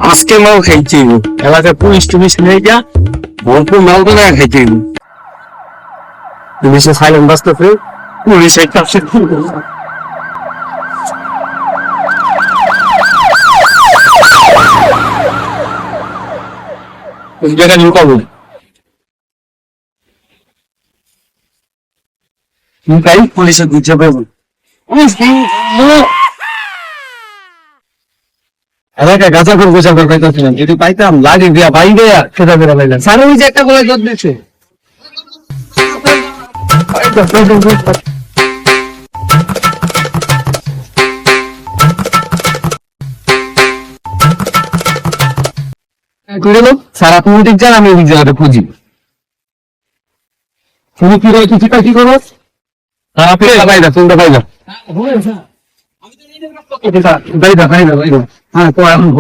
আজকে মাল খাইছি এলাকায় পুলিশ টুলিশ নেই যা ভরপুর মাল তো না খাইছি পুলিশে সাইলেন্ট বাঁচতেছে পুলিশ একটা জায়গায় লুকাবো লুকাই পুলিশে বুঝে পাবো এলাকায় গাঁজা করে গোসা করে পাইতেছিলাম যদি পাইতাম লাগে দিয়া ভাই দেয়া খেতা বেড়া পাইলাম স্যার ওই যে একটা গোলায় জল দিচ্ছে স্যার আপনি ওদিক যান আমি ওদিক জায়গাটা খুঁজি তুমি কি রয়েছে চিটা কি করো আপনি পাইলা শুনতে পাইলা হ্যাঁ তো এখন